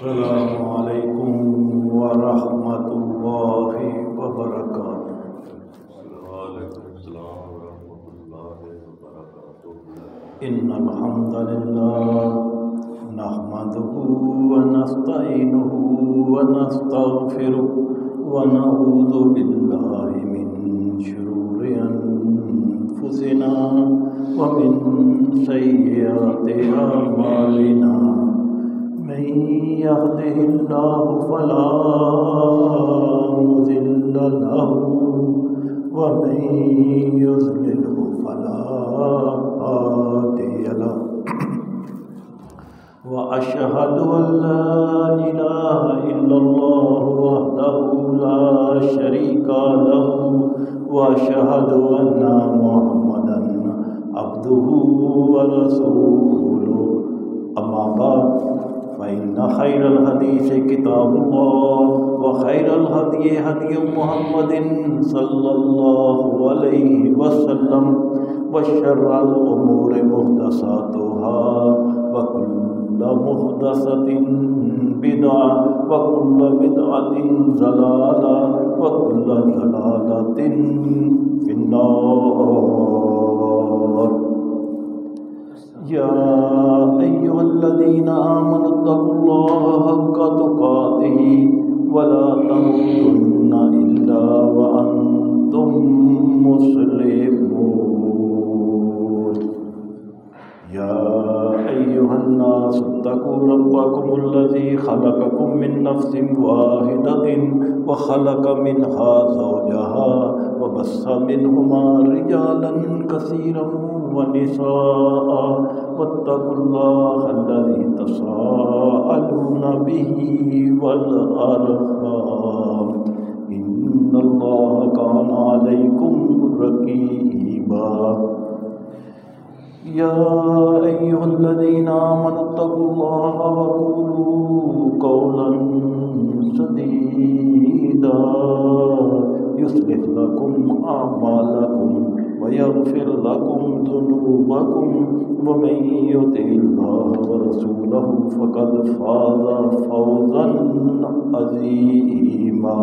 السلام علیکم ورحمۃ اللہ وبرکاتہ۔ وعلیکم السلام ورحمۃ اللہ وبرکاتہ۔ ان الحمد للہ نحمده ونستعینه ونستغفره ونعوذ باللہ من شرور انفسنا ومن سیئات اعمالنا، من يهده الله فلا مضل له ومن يضلله فلا هادي له، وأشهد أن لا إله إلا الله وحده لا شريك له، وأشهد أن محمدا عبده ورسوله، أما بعد فإن خير الحديث كتاب الله، وخير الهدي هدي محمد صلى الله عليه وسلم، وشر الأمور محدثاتها، وكل محدثة بدعة، وكل بدعة ضلالة، وكل ضلالة في النار۔ يا أيها الذين آمنوا اتقوا الله حق تقاته ولا تموتن إلا وأنتم مسلمون۔ يا أيها الناس اتقوا ربكم الذي خلقكم من نفس واحدة وخلق منها زوجها وبث منهما رجالا كثيرا ونساء، واتقوا الله الذي تساءلون به والأرحام، إن الله كان عليكم رقيبا۔ يا أيها الذين آمنوا اتقوا الله وقولوا قولا سديدا يصلح لكم أعمالكم ويغفر لكم ذنوبكم، ومن يطع الله ورسوله فقد فاز فوزا عظيما۔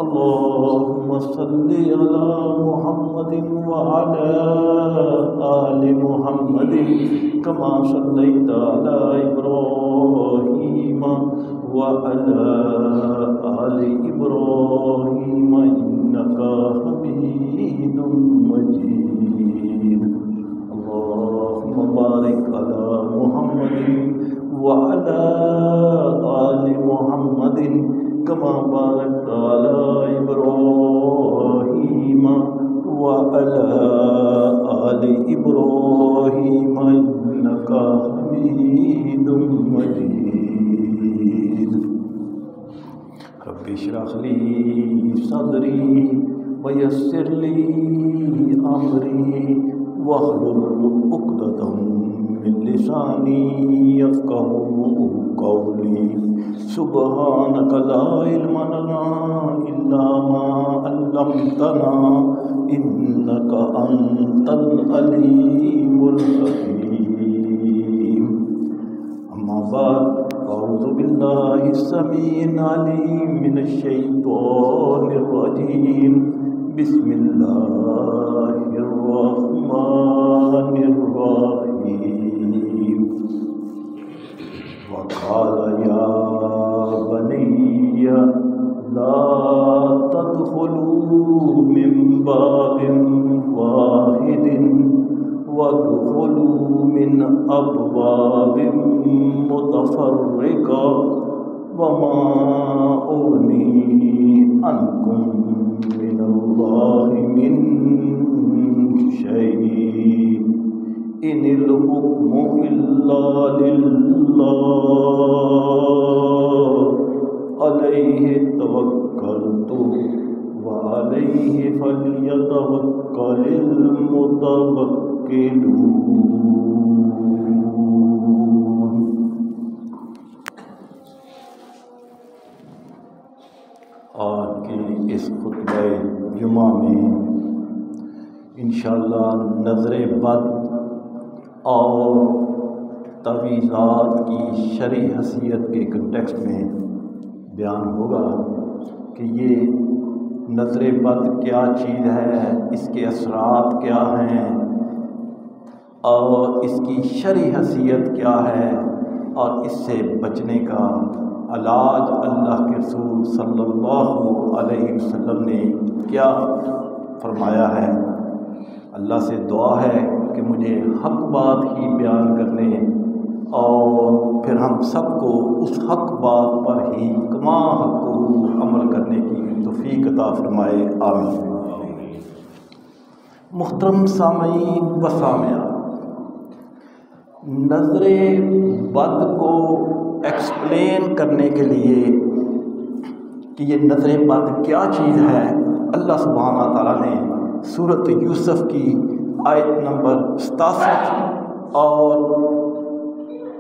اللهم صل على محمد وعلى آل محمد كما صليت على إبراهيم وعلى آل إبراهيم إنك حميد مجيد۔ اللهم بارك على محمد وعلى آل محمد كما باركت على إبراهيم وعلى آل إبراهيم إنك حميد مجيد۔ رب اشرح لي صدري ويسر لي أمري واحلل عقدة من لساني يفقهوا قولي۔ سبحانك لا علم لنا إلا ما علمتنا إنك أنت العليم الحكيم۔ أما بعد، أعوذ بالله السميع العليم من الشيطان الرجيم، بسم الله الرحمن الرحيم۔ وقال يا بني لا تدخلوا من باب واحد وادخلوا من أبواب متفرقة، وما أغني عنكم من الله من شيء، إن الحكم إلا لله، عليه توكلت وعليه فليتوكل المتوكلون۔ آج کے اس خطبہ جمعہ میں انشاءاللہ نظر بد اور تعویذات کی شرعی حیثیت کے کنٹیکسٹ میں بیان ہوگا کہ یہ نظر بد کیا چیز ہے، اس کے اثرات کیا ہیں اور اس کی شرعی حیثیت کیا ہے، اور اس سے بچنے کا علاج اللہ کے رسول صلی اللہ علیہ وسلم نے کیا فرمایا ہے۔ اللہ سے دعا ہے کہ مجھے حق بات ہی بیان کرنے اور پھر ہم سب کو اس حق بات پر ہی کما حق عمل کرنے کی توفیق عطا فرمائے، آمین۔ محترم سامعین و سامعات، نظر بد کو ایکسپلین کرنے کے لیے کہ یہ نظر بد کیا چیز ہے، اللہ سبحانہ تعالیٰ نے سورۃ یوسف کی آیت نمبر 67 اور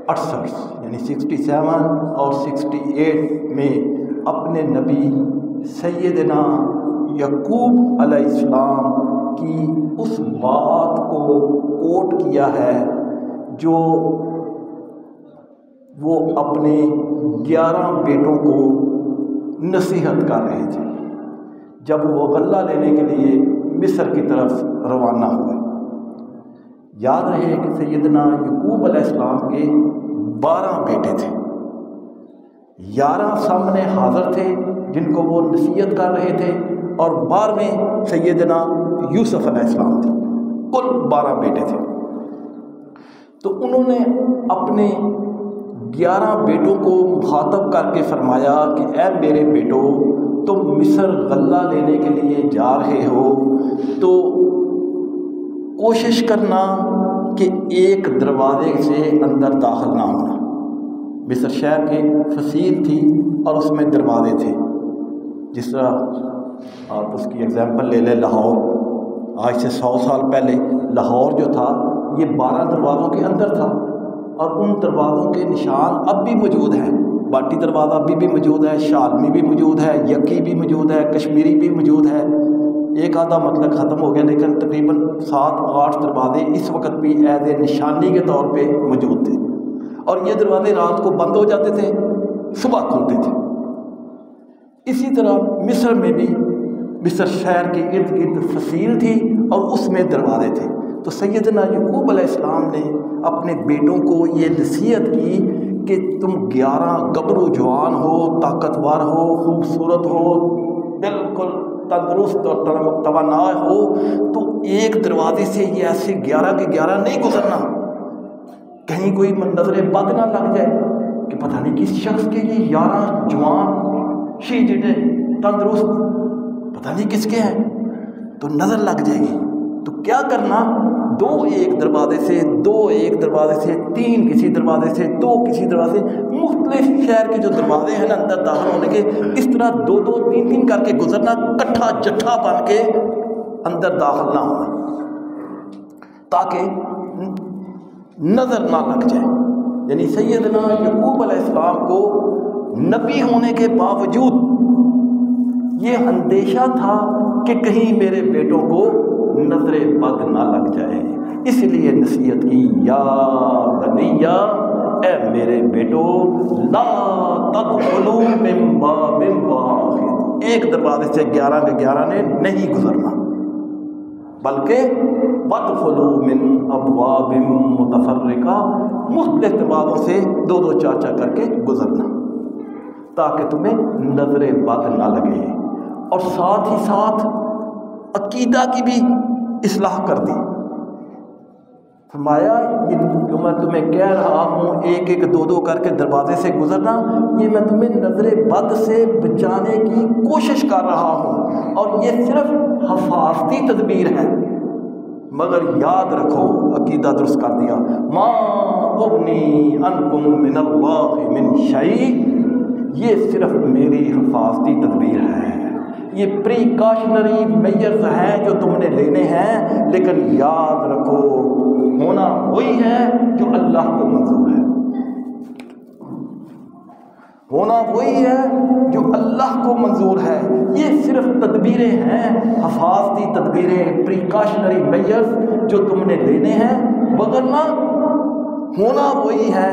68 یعنی 67 اور 68 میں اپنے نبی سیدنا یعقوب علیہ السلام کی اس بات کو کوٹ کیا ہے جو وہ اپنے 11 بیٹوں کو نصیحت کر رہے تھے جب وہ غلہ لینے کے لیے مصر کی طرف روانہ ہوئے۔ یاد رہے کہ سیدنا یعقوب علیہ السلام کے 12 بیٹے تھے، 11 سامنے حاضر تھے جن کو وہ نصیحت کر رہے تھے، اور 12ویں سیدنا یوسف علیہ السلام تھے، کل 12 بیٹے تھے۔ تو انہوں نے اپنے 11 بیٹوں کو مخاطب کر کے فرمایا کہ اے میرے بیٹو، تم مصر غلہ لینے کے لیے جا رہے ہو تو کوشش کرنا کہ ایک دروازے سے اندر داخل نہ ہونا۔ مصر شہر کے فصیل تھی اور اس میں دروازے تھے، جس طرح آپ اس کی اگزامپل لے لیں لاہور، آج سے 100 سال پہلے لاہور جو تھا یہ 12 دروازوں کے اندر تھا، اور ان دروازوں کے نشان اب بھی موجود ہیں۔ باٹی دروازہ ابھی بھی موجود ہے، شالمی بھی موجود ہے، یکی بھی موجود ہے، کشمیری بھی موجود ہے۔ ایک آدھا مطلب ختم ہو گیا، لیکن تقریباً 7-8 دروازے اس وقت بھی ایز اے نشانی کے طور پہ موجود تھے، اور یہ دروازے رات کو بند ہو جاتے تھے، صبح کھلتے تھے۔ اسی طرح مصر میں بھی مصر شہر کے ارد گرد فصیل تھی اور اس میں دروازے تھے۔ تو سیدنا یعقوب علیہ السلام نے اپنے بیٹوں کو یہ نصیحت کی کہ تم 11 گبرو جوان ہو، طاقتور ہو، خوبصورت ہو، بالکل تندرست اور توانا ہو، تو ایک دروازے سے یہ ایسے 11 کے 11 نہیں گزرنا، کہیں کوئی نظر بد نہ لگ جائے کہ پتہ نہیں کس شخص کے یہ 11 جوان شیجڈے تندرست پتہ نہیں کس کے ہیں، تو نظر لگ جائے گی۔ تو کیا کرنا، 2 ایک دروازے سے، 2 ایک دروازے سے، 3 کسی دروازے سے، 2 کسی دروازے، مختلف شہر کے جو دروازے ہیں نا اندر داخل ہونے کے، اس طرح 2-2 3-3 کر کے گزرنا، کٹھا جٹھا بن کے اندر داخل نہ ہونا تاکہ نظر نہ لگ جائے۔ یعنی سیدنا یعقوب علیہ السلام کو نبی ہونے کے باوجود یہ اندیشہ تھا کہ کہیں میرے بیٹوں کو نظر بد نہ لگ جائے، اس لیے نصیحت کی، یا بنیا، اے میرے بیٹو، لا تدخلوا من باب واحد، ایک دروازے سے 11 کے 11 نے نہیں گزرنا، بلکہ وادخلوا من ابواب متفرقہ، مختلف دروازوں سے 2-2 4-4 کر کے گزرنا تاکہ تمہیں نظر بد نہ لگے۔ اور ساتھ ہی ساتھ عقیدہ کی بھی اصلاح کر دی۔ فرمایا یہ جو میں تمہیں کہہ رہا ہوں 1-1 2-2 کر کے دروازے سے گزرنا، یہ میں تمہیں نظر بد سے بچانے کی کوشش کر رہا ہوں، اور یہ صرف حفاظتی تدبیر ہے، مگر یاد رکھو، عقیدہ درست کر دیا، ما اغنی عنکم من اللہ من شیء، یہ صرف میری حفاظتی تدبیر ہے، یہ پریکاشنری میجرز ہیں جو تم نے لینے ہیں، لیکن یاد رکھو ہونا وہی ہے جو اللہ کو منظور ہے، ہونا وہی ہے جو اللہ کو منظور ہے۔ یہ صرف تدبیریں ہیں، حفاظتی تدبیریں، پریکاشنری میجرز جو تم نے لینے ہیں، وگرنہ ہونا وہی ہے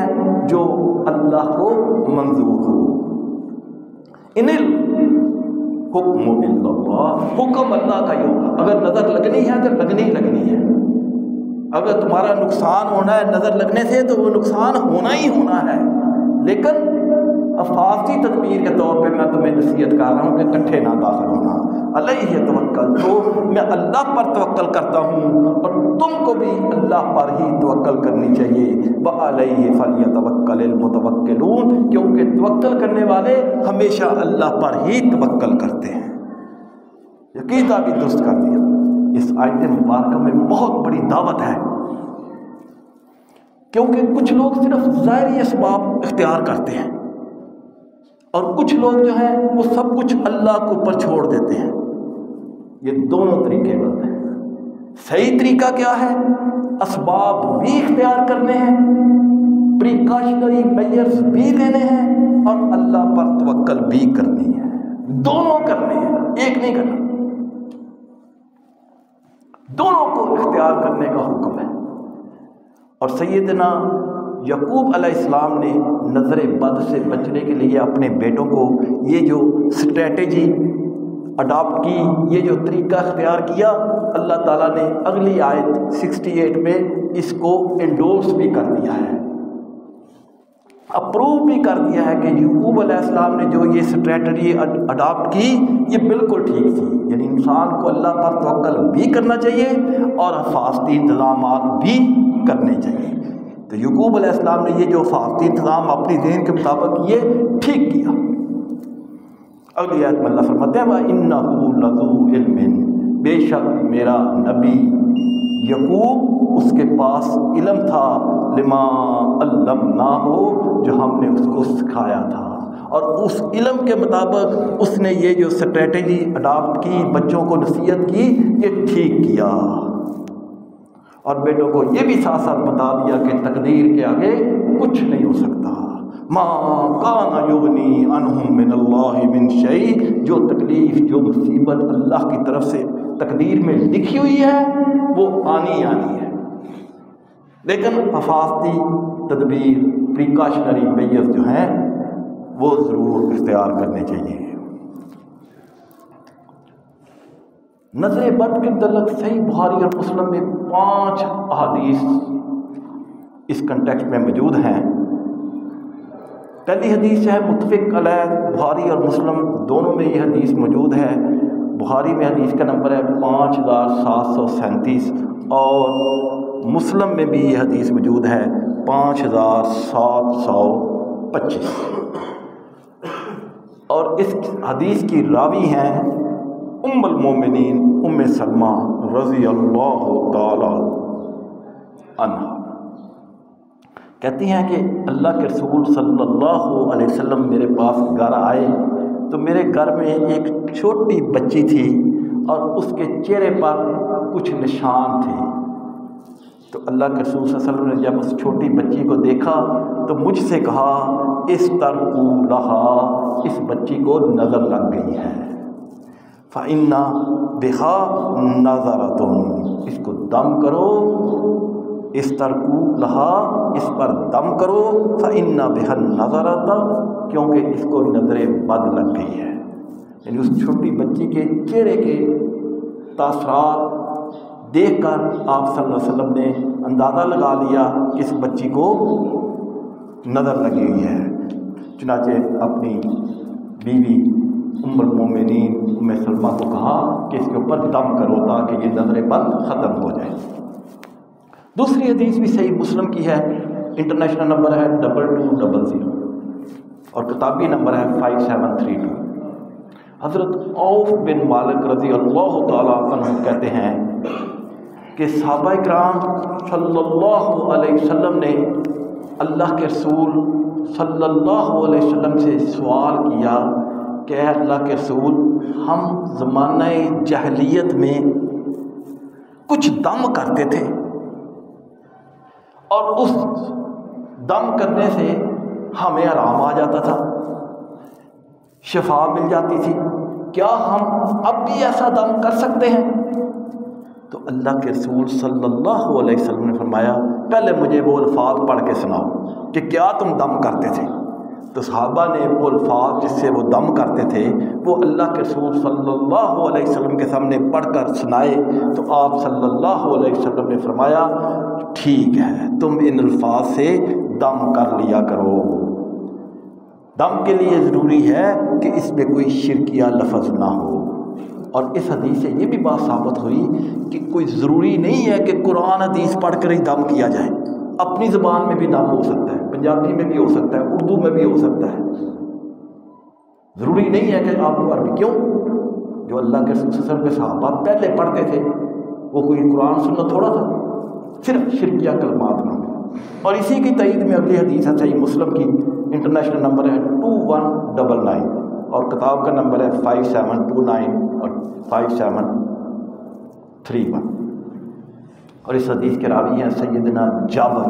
جو اللہ کو منظور ہو۔ ان الحکم الا اللہ، حکم اللہ کا ہی ہوگا۔ اگر نظر لگنی ہے تو لگنی ہے۔ اگر تمہارا نقصان ہونا ہے نظر لگنے سے تو وہ نقصان ہونا ہی ہونا ہے، لیکن افاظتی تدبیر کے طور پہ میں تمہیں نصیحت کر رہا ہوں کہ کٹھے نہ داخل ہونا۔ علیہ توکل، تو میں اللہ پر توکل کرتا ہوں اور تم کو بھی اللہ پر ہی توکل کرنی چاہیے۔ وَعَلَيْهِ فَلْيَتَوَكَّلِ الْمُتَوَكِّلُونَ، کیونکہ توکل کرنے والے ہمیشہ اللہ پر ہی توکل کرتے ہیں۔ عقیدہ بھی درست کر دیا۔ اس آیت مبارکہ میں بہت بڑی دعوت ہے، کیونکہ کچھ لوگ صرف ظاہری اسباب اختیار کرتے ہیں اور کچھ لوگ جو ہیں وہ سب کچھ اللہ کے اوپر چھوڑ دیتے ہیں۔ یہ دونوں طریقے غلط ہیں۔ صحیح طریقہ کیا ہے؟ اسباب بھی اختیار کرنے ہیں، پریکاشنری میجرز بھی لینے ہیں، اور اللہ پر توکل بھی کرنی ہے۔ دونوں کرنے ہیں، ایک نہیں کرنا، دونوں کو اختیار کرنے کا حکم ہے۔ اور سیدنا یعقوب علیہ السلام نے نظر بد سے بچنے کے لیے اپنے بیٹوں کو یہ جو اسٹریٹجی اڈاپٹ کی، یہ جو طریقہ اختیار کیا، اللہ تعالیٰ نے اگلی آیت 68 میں اس کو انڈورس بھی کر دیا ہے، اپروو بھی کر دیا ہے کہ یعقوب علیہ السلام نے جو یہ اسٹریٹجی اڈاپٹ کی یہ بالکل ٹھیک تھی۔ یعنی انسان کو اللہ پر توکل بھی کرنا چاہیے اور حفاظتی انتظامات بھی کرنے چاہیے۔ تو یعقوب علیہ السلام نے یہ جو حفاظتی انتظام اپنی ذہن کے مطابق یہ ٹھیک کیا۔ اگلی آیت میں اللہ فرماتے ہیں وَإِنَّهُ لَذُو عِلْمٍ، بے شک میرا نبی یعقوب اس کے پاس علم تھا، لما علمناہ، جو ہم نے اس کو سکھایا تھا، اور اس علم کے مطابق اس نے یہ جو اسٹریٹجی اڈاپٹ کی، بچوں کو نصیحت کی، یہ ٹھیک کیا۔ اور بیٹوں کو یہ بھی ساتھ ساتھ بتا دیا کہ تقدیر کے آگے کچھ نہیں ہو سکتا۔ ما کان یغنی عنہم من اللہ من شیء، جو تکلیف جو مصیبت اللہ کی طرف سے تقدیر میں لکھی ہوئی ہے وہ آنی ہے، لیکن حفاظتی تدبیر پریکاشنری میجرز جو ہیں وہ ضرور اختیار کرنے چاہیے۔ نظر بد کے متعلق صحیح بخاری اور مسلم میں 5 احادیث اس کنٹیکسٹ میں موجود ہیں۔ پہلی حدیث ہے متفق علیہ، بخاری اور مسلم دونوں میں یہ حدیث موجود ہے۔ بخاری میں حدیث کا نمبر ہے 5737 اور مسلم میں بھی یہ حدیث موجود ہے 5725، اور اس حدیث کی راوی ہیں ام المومنین ام سلمہ رضی اللہ تعالی عنہا۔ کہتی ہیں کہ اللہ کے رسول صلی اللہ علیہ وسلم میرے پاس گھر آئے تو میرے گھر میں ایک چھوٹی بچی تھی اور اس کے چہرے پر کچھ نشان تھے۔ تو اللہ کے رسول صلی اللہ علیہ وسلم نے جب اس چھوٹی بچی کو دیکھا تو مجھ سے کہا استرقوا لہا، اس بچی کو نظر لگ گئی ہے، فإن بہا نظرۃ، اس کو دم کرو، استرقوا لہا، اس پر دم کرو، فإن بہا نظرۃ، کیونکہ اس کو نظر بد لگ گئی ہے۔ یعنی اس چھوٹی بچی کے چہرے کے تاثرات دیکھ کر آپ صلی اللہ علیہ وسلم نے اندازہ لگا لیا کہ اس بچی کو نظر لگی ہوئی ہے۔ چنانچہ اپنی بیوی ام المومنین ام سلمہ کو کہا کہ اس کے اوپر دم کرو تاکہ یہ نظر بد ختم ہو جائے۔ دوسری حدیث بھی صحیح مسلم کی ہے، انٹرنیشنل نمبر ہے 2200 اور کتابی نمبر ہے 5732۔ حضرت عوف بن مالک رضی اللہ تعالیٰ عنہ کہتے ہیں کہ صحابہ کرام صلی اللہ علیہ وسلم نے اللہ کے رسول صلی اللہ علیہ وسلم سے سوال کیا کہ اے اللہ کے رسول، ہم زمانہ جاہلیت میں کچھ دم کرتے تھے اور اس دم کرنے سے ہمیں آرام آ جاتا تھا، شفا مل جاتی تھی، کیا ہم اب بھی ایسا دم کر سکتے ہیں؟ تو اللہ کے رسول صلی اللہ علیہ وسلم نے فرمایا پہلے مجھے وہ الفاظ پڑھ کے سناؤ کہ کیا تم دم کرتے تھے. تو صحابہ نے وہ الفاظ جس سے وہ دم کرتے تھے وہ اللہ کے رسول صلی اللہ علیہ وسلم کے سامنے پڑھ کر سنائے. تو آپ صلی اللہ علیہ وسلم نے فرمایا ٹھیک ہے تم ان الفاظ سے دم کر لیا کرو. دم کے لیے ضروری ہے کہ اس میں کوئی شرکیہ لفظ نہ ہو. اور اس حدیث سے یہ بھی بات ثابت ہوئی کہ کوئی ضروری نہیں ہے کہ قرآن حدیث پڑھ کر ہی دم کیا جائے. اپنی زبان میں بھی دم ہو سکتا ہے, پنجابی میں بھی ہو سکتا ہے, اردو میں بھی ہو سکتا ہے. ضروری نہیں ہے کہ آپ کو عربی. کیوں؟ جو اللہ کے رسول کے صحابہ پہلے پڑھتے تھے وہ کوئی قرآن سننا تھوڑا تھا, صرف شرکیہ کلمات میں. اور اسی کی تائید میں اگلی حدیث ہے صحیح مسلم کی, انٹرنیشنل نمبر ہے 2199 اور کتاب کا نمبر ہے 5729 اور 5731. اور اس حدیث کے راوی ہیں سیدنا جابر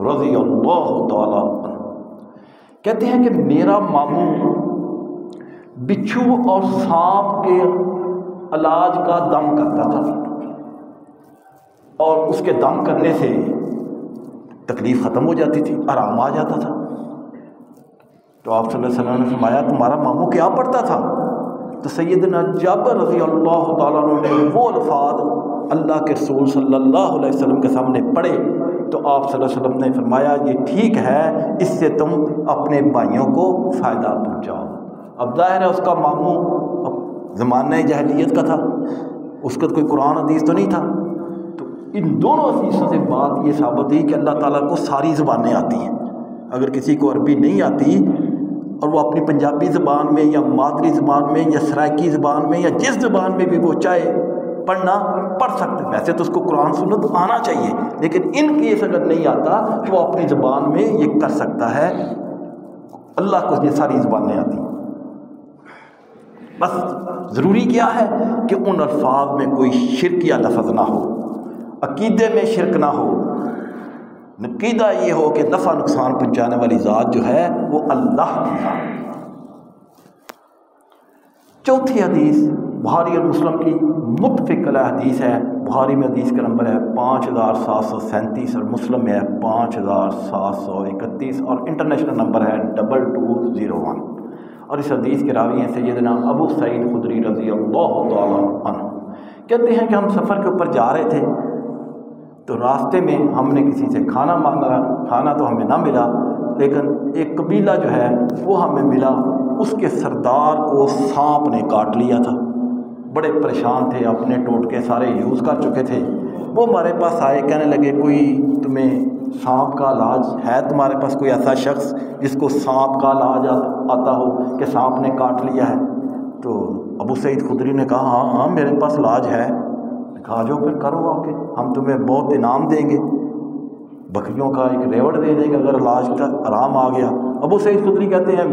رضی اللہ تعالیٰ عنہ. کہتے ہیں کہ میرا ماموں بچھو اور سانپ کے علاج کا دم کرتا تھا اور اس کے دم کرنے سے تکلیف ختم ہو جاتی تھی, آرام آ جاتا تھا. تو آپ صلی اللہ علیہ وسلم نے فرمایا تمہارا ماموں کیا پڑھتا تھا؟ تو سیدنا جابر رضی اللہ تعالیٰ عنہ نے وہ الفاظ اللہ کے رسول صلی اللہ علیہ وسلم کے سامنے پڑھے. تو آپ صلی اللہ علیہ وسلم نے فرمایا یہ ٹھیک ہے, اس سے تم اپنے بھائیوں کو فائدہ پہنچاؤ. اب ظاہر ہے اس کا ماموں زمانہ جاہلیت کا تھا, اس کا کوئی قرآن حدیث تو نہیں تھا. تو ان دونوں حدیثوں سے بات یہ ثابت ہوئی کہ اللہ تعالیٰ کو ساری زبانیں آتی ہیں. اگر کسی کو عربی نہیں آتی اور وہ اپنی پنجابی زبان میں یا مادری زبان میں یا سرائکی زبان میں یا جس زبان میں بھی وہ چاہے پڑھنا پڑھ سکتے. ویسے تو اس کو قرآن سنت آنا چاہیے, لیکن ان کیس اگر نہیں آتا تو وہ اپنی زبان میں یہ کر سکتا ہے. اللہ کو یہ ساری زبانیں آتی ہیں. بس ضروری کیا ہے کہ ان الفاظ میں کوئی شرکیہ لفظ نہ ہو, عقیدے میں شرک نہ ہو. عقیدہ یہ ہو کہ نفع نقصان پہنچانے والی ذات جو ہے وہ اللہ کی ذات. چوتھی حدیث بخاری اور مسلم کی متفق علیہ حدیث ہے. بخاری میں حدیث کا نمبر ہے 5737 اور مسلم میں ہے 5731 اور انٹرنیشنل نمبر ہے 2201. اور اس حدیث کے راوی ہیں سیدنا ابو سعید خدری رضی اللہ تعالیٰ عنہ. کہتے ہیں کہ ہم سفر کے اوپر جا رہے تھے تو راستے میں ہم نے کسی سے کھانا مانگا. کھانا تو ہمیں نہ ملا, لیکن ایک قبیلہ جو ہے وہ ہمیں ملا. اس کے سردار کو سانپ نے کاٹ لیا تھا. بڑے پریشان تھے, اپنے ٹوٹکے سارے یوز کر چکے تھے. وہ ہمارے پاس آئے, کہنے لگے کوئی تمہیں سانپ کا علاج ہے؟ تمہارے پاس کوئی ایسا شخص جس کو سانپ کا علاج آتا ہو کہ سانپ نے کاٹ لیا ہے؟ تو ابو سعید خدری نے کہا ہاں میرے پاس علاج ہے. کہا جو پھر کرو آ کے, ہم تمہیں بہت انعام دیں گے, بکریوں کا ایک ریوڑ دے دیں گے اگر علاج کا آرام آ گیا. ابو سعید خدری کہتے ہیں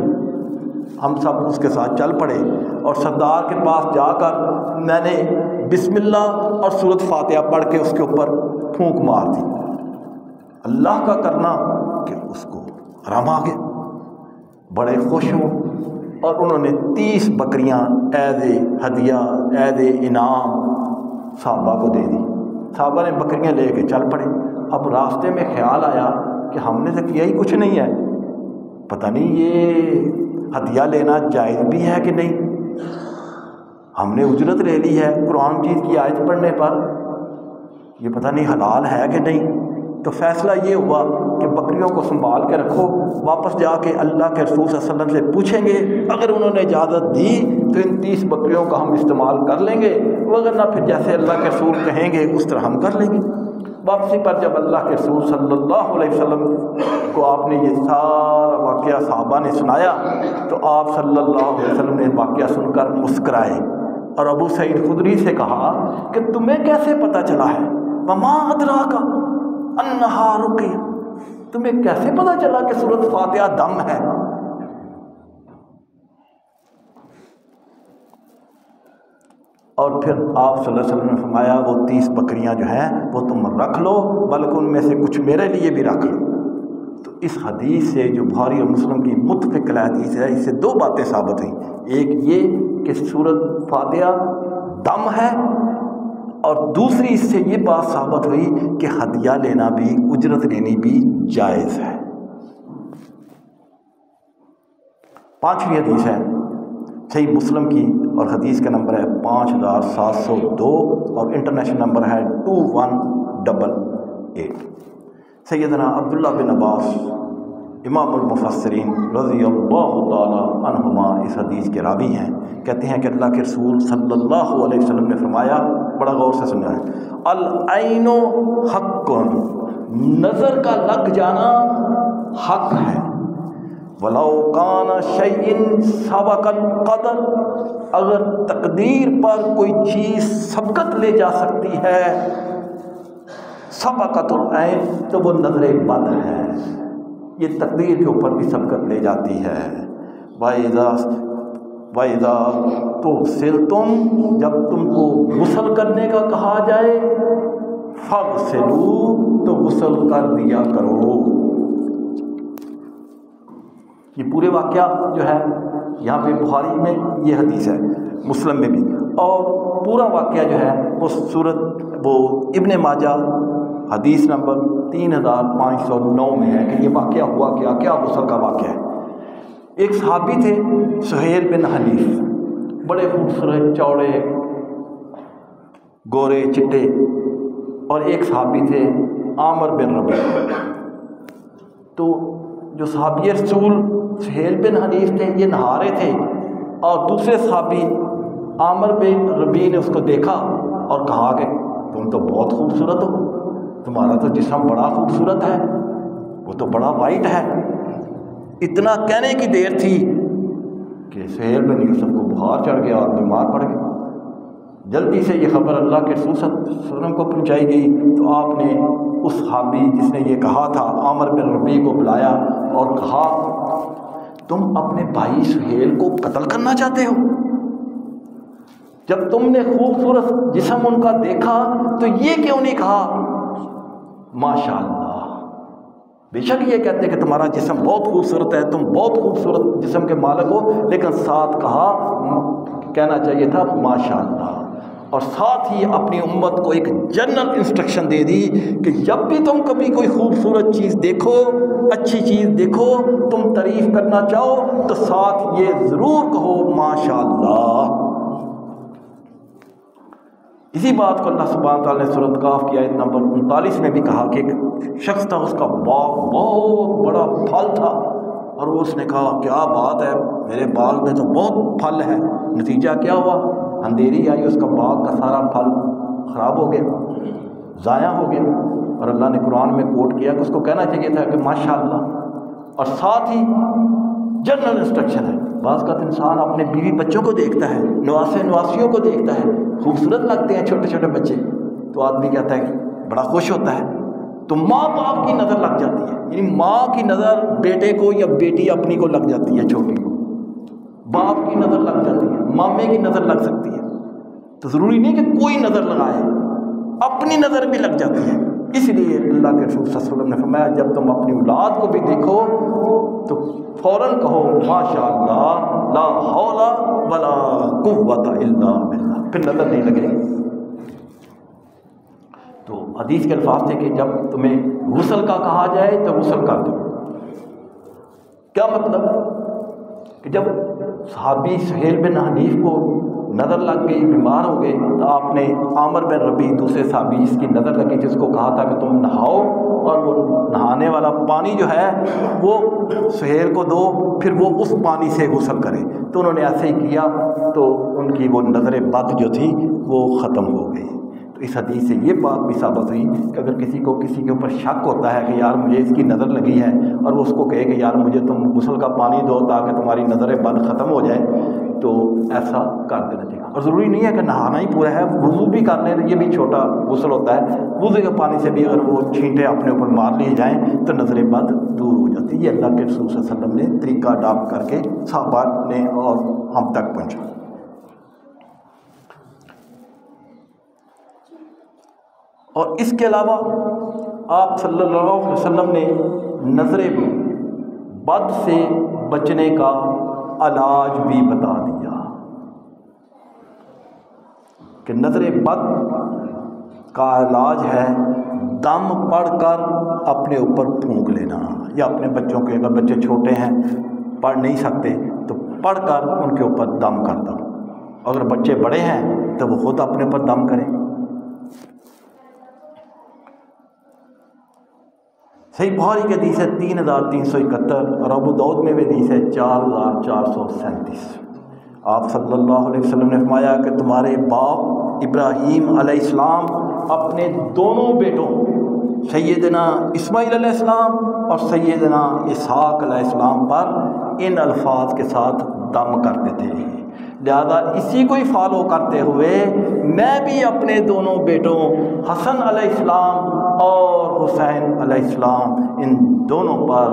ہم سب اس کے ساتھ چل پڑے اور سردار کے پاس جا کر میں نے بسم اللہ اور سورۃ فاتحہ پڑھ کے اس کے اوپر پھونک مار دی. اللہ کا کرنا کہ اس کو آرام آ گیا. بڑے خوش ہو اور انہوں نے 30 بکریاں ایز ہدیہ ایز انعام صحابہ کو دے دی. صحابہ نے بکریاں لے کے چل پڑے. اب راستے میں خیال آیا کہ ہم نے تو کیا ہی کچھ نہیں ہے, پتہ نہیں یہ ہدیہ لینا جائز بھی ہے کہ نہیں. ہم نے اجرت لے لی ہے قرآن مجید کی آیت پڑھنے پر, یہ پتہ نہیں حلال ہے کہ نہیں. تو فیصلہ یہ ہوا کہ بکریوں کو سنبھال کے رکھو, واپس جا کے اللہ کے رسول صلی اللہ علیہ وسلم سے پوچھیں گے. اگر انہوں نے اجازت دی تو ان 30 بکریوں کا ہم استعمال کر لیں گے, وگرنہ پھر جیسے اللہ کے رسول کہیں گے اس طرح ہم کر لیں گے. واپسی پر جب اللہ کے رسول صلی اللہ علیہ وسلم کو آپ نے یہ سارا واقعہ صحابہ نے سنایا تو آپ صلی اللہ علیہ وسلم نے واقعہ سن کر مسکرائے اور ابو سعید خدری سے کہا کہ تمہیں کیسے پتہ چلا ہے؟ وما ادراک انہا رقیہ, تمہیں کیسے پتہ چلا کہ سورۃ فاتحہ دم ہے؟ اور پھر آپ صلی اللہ علیہ وسلم نے فرمایا وہ 30 بکریاں جو ہیں وہ تم رکھ لو, بلکہ ان میں سے کچھ میرے لیے بھی رکھ لو. تو اس حدیث سے جو بخاری اور مسلم کی متفق حدیث ہے, اس سے 2 باتیں ثابت ہوئیں. ایک یہ کہ سورۃ فاتحہ دم ہے, اور دوسری اس سے یہ بات ثابت ہوئی کہ ہدیہ لینا بھی، اجرت لینی بھی جائز ہے۔ پانچویں حدیث ہے صحیح مسلم کی، اور حدیث کا نمبر ہے 5702 اور انٹرنیشنل نمبر ہے 2188۔ سیدنا عبداللہ بن عباس امام المفسرین رضی اللہ تعالی عنہما اس حدیث کے راوی ہیں، کہتے ہیں کہ اللہ کے رسول صلی اللہ علیہ وسلم نے فرمایا، بڑا غور سے سننا ہے، العین حق، نظر کا لگ جانا حق ہے، وَلَوْ كَانَ شَيْءٍ سَبَقَ الْقَدَرَ، اگر تقدیر پر کوئی چیز سبقت لے جا سکتی ہے، سبقت العین، تو وہ نظر بد ہے، یہ تقدیر کے اوپر بھی سبقت لے جاتی ہے۔ وَإِذَا تُغْسِلْتُمْ، جب تم کو غسل کرنے کا کہا جائے، فَاغْسِلُوا، تو غسل کر دیا کرو۔ یہ پورے واقعہ جو ہے یہاں پہ بخاری میں یہ حدیث ہے، مسلم میں بھی، اور پورا واقعہ جو ہے وہ ابن ماجہ حدیث نمبر 3509 میں ہے کہ یہ واقعہ ہوا کیا غسل کا واقعہ ہے۔ ایک صحابی تھے سہیل بن حنیف، بڑے خوبصورت، چوڑے، گورے، چٹے، اور ایک صحابی تھے عامر بن ربیع۔ تو جو صحابی رسول سہیل بن حنیف تھے یہ نہا رہے تھے، اور دوسرے صحابی عامر بن ربیع نے اس کو دیکھا اور کہا کہ تم تو بہت خوبصورت ہو، تمہارا تو جسم بڑا خوبصورت ہے، وہ تو بڑا وائٹ ہے۔ اتنا کہنے کی دیر تھی کہ سہیل بن یوسف کو بخار چڑھ گیا اور بیمار پڑ گیا۔ جلدی سے یہ خبر اللہ کے رسول صلی اللہ علیہ وسلم کو پہنچائی گئی، تو آپ نے اس صحابی جس نے یہ کہا تھا عامر بن ربیع کو بلایا اور کہا، تم اپنے بھائی سہیل کو قتل کرنا چاہتے ہو؟ جب تم نے خوبصورت جسم ان کا دیکھا تو یہ کیوں نہیں کہا ماشاءاللہ؟ بے شک یہ کہتے کہ تمہارا جسم بہت خوبصورت ہے، تم بہت خوبصورت جسم کے مالک ہو، لیکن ساتھ کہنا چاہیے تھا ماشاءاللہ، اور ساتھ ہی اپنی امت کو ایک جنرل انسٹرکشن دے دی کہ جب بھی تم کبھی کوئی خوبصورت چیز دیکھو، اچھی چیز دیکھو، تم تعریف کرنا چاہو تو ساتھ یہ ضرور کہو ماشاءاللہ۔ اسی بات کو اللہ سبحانہ تعالیٰ نے سورۃ کاف کی آیت نمبر 39 میں بھی کہا کہ ایک شخص تھا، اس کا باغ بہت بڑا پھل تھا، اور وہ اس نے کہا کیا بات ہے، میرے باغ میں تو بہت پھل ہے۔ نتیجہ کیا ہوا؟ اندھیری آئی، اس کا باغ کا سارا پھل خراب ہو گیا، ضائع ہو گیا، اور اللہ نے قرآن میں کوٹ کیا کہ اس کو کہنا چاہیے تھا کہ ماشاءاللہ۔ اور ساتھ ہی جنرل انسٹرکشن ہے، بعض کا انسان اپنے بیوی بچوں کو دیکھتا ہے، نواسے نواسیوں کو دیکھتا ہے، خوبصورت لگتے ہیں چھوٹے چھوٹے بچے، تو آدمی کہتا ہے کہ بڑا خوش ہوتا ہے، تو ماں باپ کی نظر لگ جاتی ہے، یعنی ماں کی نظر بیٹے کو یا بیٹی اپنی کو لگ جاتی ہے، چھوٹی کو باپ کی نظر لگ جاتی ہے، مامے کی نظر لگ سکتی ہے، تو ضروری نہیں کہ کوئی نظر لگائے، اپنی نظر بھی لگ جاتی ہے۔ اس لیے اللہ کے رسول صلی اللہ علیہ وسلم نے فرمایا جب تم اپنی اولاد کو بھی دیکھو تو فوراً کہو ماشاءاللہ، لا حول ولا قوت الا باللہ، پھر نظر نہیں لگے گی۔ تو حدیث کے الفاظ تھے کہ جب تمہیں غسل کا کہا جائے تو غسل کر دو۔ کیا مطلب کہ جب صحابی سہیل بن حنیف کو نظر لگ گئی، بیمار ہو گئے، تو آپ نے عامر بن ربیع دوسرے صحابی جس کی نظر لگی جس کو کہا تھا کہ تم نہاؤ، اور وہ نہانے والا پانی جو ہے وہ سہیل کو دو، پھر وہ اس پانی سے غسل کرے، تو انہوں نے ایسے ہی کیا، تو ان کی وہ نظر بد جو تھی وہ ختم ہو گئی۔ تو اس حدیث سے یہ بات بھی ثابت ہوئی کہ اگر کسی کے اوپر شک ہوتا ہے کہ یار مجھے اس کی نظر لگی ہے، اور وہ اس کو کہے کہ یار مجھے تم غسل کا پانی دو تاکہ تمہاری نظر بد ختم ہو جائے، تو ایسا کر دینا چاہیے۔ اور ضروری نہیں ہے کہ نہانا ہی پورا ہے، وضو بھی کر لیں، یہ بھی چھوٹا غسل ہوتا ہے، وضو کے پانی سے بھی اگر وہ چھینٹے اپنے اوپر مار لیے جائیں تو نظر بد دور ہو جاتی ہے۔ یہ اللہ کے رسول صلی اللہ علیہ وسلم نے طریقہ اڈاپٹ کر کے صحابہ نے اور ہم تک پہنچا۔ اور اس کے علاوہ آپ صلی اللہ علیہ وسلم نے نظر بد سے بچنے کا علاج بھی بتا دیا کہ نظر بد کا علاج ہے دم پڑھ کر اپنے اوپر پھونک لینا، یا اپنے بچوں کے، اگر بچے چھوٹے ہیں پڑھ نہیں سکتے تو پڑھ کر ان کے اوپر دم کر دو، اگر بچے بڑے ہیں تو وہ خود اپنے اوپر دم کریں۔ صحیح بخاری کی حدیث ہے 3371، اور ابو داؤد میں بھی حدیث ہے 4437۔ آپ صلی اللہ علیہ وسلم نے فرمایا کہ تمہارے باپ ابراہیم علیہ السلام اپنے دونوں بیٹوں سیدنا اسماعیل علیہ السلام اور سیدنا اسحاق علیہ السلام پر ان الفاظ کے ساتھ دم کرتے تھے، لہذا اسی کو ہی فالو کرتے ہوئے میں بھی اپنے دونوں بیٹوں حسن علیہ السلام اور حسین علیہ السلام ان دونوں پر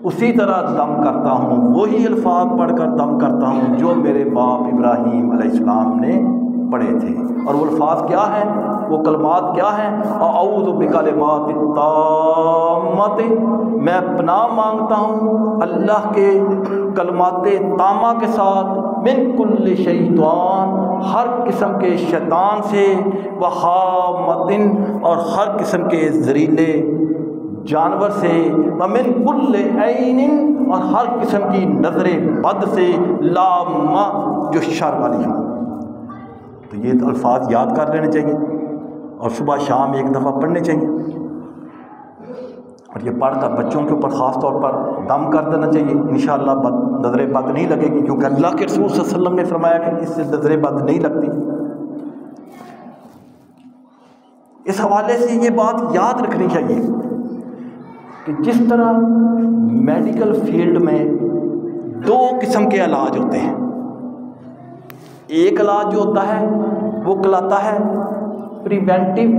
اسی طرح دم کرتا ہوں، وہی الفاظ پڑھ کر دم کرتا ہوں جو میرے باپ ابراہیم علیہ السلام نے پڑھے تھے۔ اور وہ الفاظ کیا ہیں، وہ کلمات کیا ہیں؟ اعوذ بکلمات التامات، میں پناہ مانگتا ہوں اللہ کے کلمات تامہ کے ساتھ، من کل شیطان، ہر قسم کے شیطان سے، وہامۃ، اور ہر قسم کے زہریلے جانور سے، ومن کل عین، اور ہر قسم کی نظر بد سے، لامہ، جو شر والی ہو۔ تو یہ الفاظ یاد کر لینے چاہیے اور صبح شام ایک دفعہ پڑھنے چاہیے، اور یہ پڑھ کر بچوں کے اوپر خاص طور پر دم کر دینا چاہیے، انشاءاللہ نظر بد نہیں لگے گی، کیونکہ اللہ کے رسول صلی اللہ علیہ وسلم نے فرمایا کہ اس سے نظر بد نہیں لگتی۔ اس حوالے سے یہ بات یاد رکھنی چاہیے کہ جس طرح میڈیکل فیلڈ میں دو قسم کے علاج ہوتے ہیں، ایک علاج جو ہوتا ہے وہ کہلاتا ہے پریونٹیو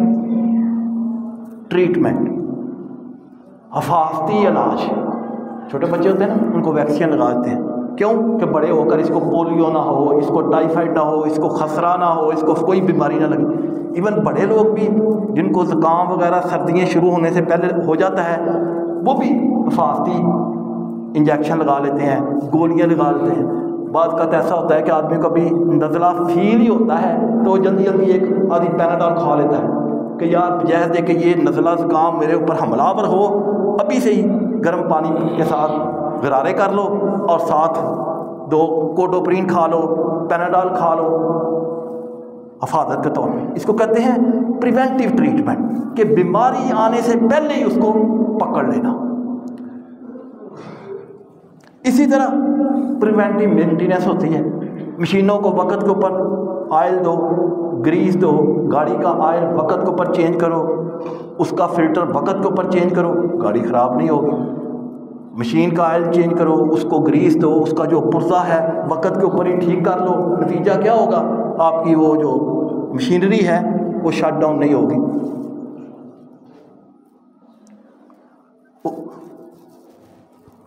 ٹریٹمنٹ، حفاظتی علاج۔ چھوٹے بچے ہوتے ہیں نا، ان کو ویکسین لگا دیتے ہیں، کیوں کہ بڑے ہو کر اس کو پولیو نہ ہو، اس کو ٹائیفائڈ نہ ہو، اس کو خسرہ نہ ہو، اس کو کوئی بیماری نہ لگے۔ ایون بڑے لوگ بھی جن کو زکام وغیرہ سردیاں شروع ہونے سے پہلے ہو جاتا ہے، وہ بھی حفاظتی انجیکشن لگا لیتے ہیں، گولیاں لگا لیتے ہیں۔ بعض کا ایسا ہوتا ہے کہ آدمی کو بھی نزلہ فیل ہی ہوتا ہے تو وہ جلدی جلدی ایک آدھی پیناڈول کھا لیتا ہے کہ یار بجائے دے کہ یہ نزلہ زکام میرے اوپر حملہ آور ہو، ابھی سے ہی گرم پانی کے ساتھ غرارے کر لو اور ساتھ 2 کوڈوپرین کھا لو، پیناڈول کھا لو حفاظت کے طور پہ۔ اس کو کہتے ہیں پریونٹیو ٹریٹمنٹ، کہ بیماری آنے سے پہلے ہی اس کو پکڑ لینا۔ اسی طرح پریونٹیو مینٹیننس ہوتی ہے، مشینوں کو وقت کے اوپر آئل دو، گریس دو، گاڑی کا آئل وقت کے اوپر چینج کرو، اس کا فلٹر وقت کے اوپر چینج کرو، گاڑی خراب نہیں ہوگی۔ مشین کا آئل چینج کرو، اس کو گریس دو، اس کا جو پرزہ ہے وقت کے اوپر ہی ٹھیک کر لو، نتیجہ کیا ہوگا؟ آپ کی وہ جو مشینری ہے وہ شٹ ڈاؤن نہیں ہوگی،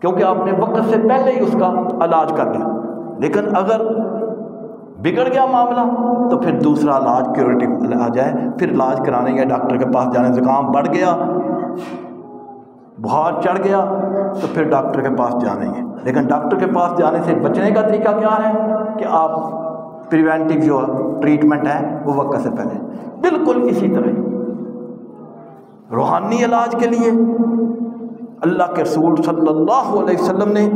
کیونکہ آپ نے وقت سے پہلے ہی اس کا علاج کر لیا۔ لیکن اگر بگڑ گیا معاملہ تو پھر دوسرا علاج کیوریٹو علاج ہے، پھر علاج کرانے گے، ڈاکٹر کے پاس جانے، زکام بڑھ گیا، بخار چڑھ گیا تو پھر ڈاکٹر کے پاس جانے گے۔ لیکن ڈاکٹر کے پاس جانے سے بچنے کا طریقہ کیا ہے کہ آپ پریونٹیو جو ٹریٹمنٹ ہے وہ وقت سے پہلے۔ بالکل اسی طرح روحانی علاج کے لیے اللہ کے رسول صلی اللہ علیہ وسلم نے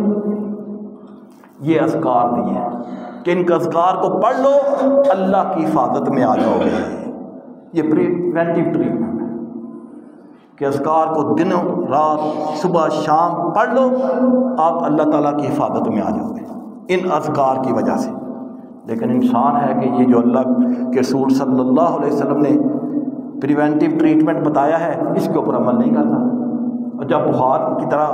یہ اذکار دیے ہیں کہ ان کے اذکار کو پڑھ لو، اللہ کی حفاظت میں آ جاؤ گے۔ یہ پریونٹیو ٹریٹمنٹ ہے کہ اذکار کو دنوں رات صبح شام پڑھ لو، آپ اللہ تعالیٰ کی حفاظت میں آ جاؤ گے ان اذکار کی وجہ سے۔ لیکن انسان ہے کہ یہ جو اللہ کے رسول صلی اللہ علیہ وسلم نے پریونٹیو ٹریٹمنٹ بتایا ہے اس کے اوپر عمل نہیں کرتا، اور جب بخار کی طرح